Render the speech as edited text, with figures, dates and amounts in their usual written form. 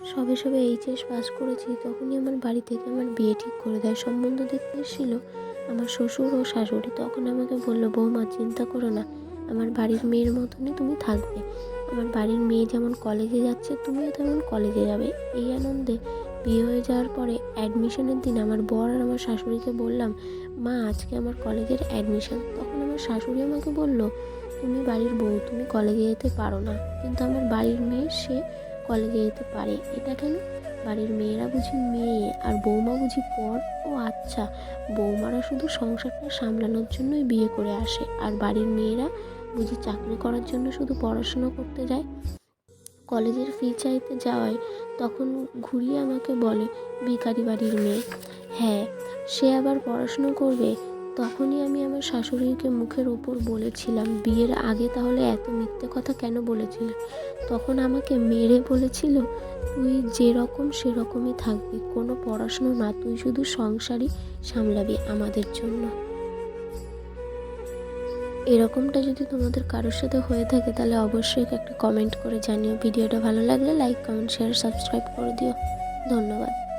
সবে সবে HS pass করেছি, তখনই আমার বাড়ি থেকে আমার বিয়ে ঠিক করে দেয়। সম্বন্ধ দেখতে এসেছিলো আমার শ্বশুর ও শাশুড়ি। তখন আমাকে বললো, বৌমা চিন্তা করো না, আমার বাড়ির মেয়ের মতনই তুমি থাকবে। আমার বাড়ির মেয়ে যেমন কলেজে যাচ্ছে, তুমিও তেমন কলেজে যাবে। এই আনন্দে বিয়ে হয়ে যাওয়ার পরে অ্যাডমিশনের দিন আমার বর আর আমার শাশুড়িকে বললাম, মা আজকে আমার কলেজের অ্যাডমিশন। তখন আমার শাশুড়ি আমাকে বলল, তুমি বাড়ির বউ, তুমি কলেজে যেতে পারো না, কিন্তু আমার বাড়ির মেয়ে সে কলেজে যেতে পারে। এটা কেন? বাড়ির মেয়েরা বুঝি মেয়ে আর বৌমা বুঝি পর? ও আচ্ছা, বৌমারা শুধু সংসারটা সামলানোর জন্যই বিয়ে করে আসে, আর বাড়ির মেয়েরা বুঝি চাকরি করার জন্য শুধু পড়াশুনো করতে যায়। কলেজের ফি চাইতে যাওয়ায় তখন ঘুরিয়ে আমাকে বলে, ভিখারি বাড়ির মেয়ে। হ্যাঁ, সে আবার পড়াশুনো করবে। তখনই আমি আমার শাশুড়িকে মুখের ওপর বলেছিলাম, বিয়ের আগে তাহলে এত মিথ্যে কথা কেন বলেছিলে? তখন আমাকে মেরে বলেছিল, তুই যেরকম সেরকমই থাকবি, কোনো পড়াশুনো না, তুই শুধু সংসারই সামলাবি আমাদের জন্য। এরকমটা যদি তোমাদের কারোর সাথে হয়ে থাকে তাহলে অবশ্যই একটা কমেন্ট করে জানিও। ভিডিওটা ভালো লাগলে লাইক, কমেন্ট, শেয়ার, সাবস্ক্রাইব করে দিও। ধন্যবাদ।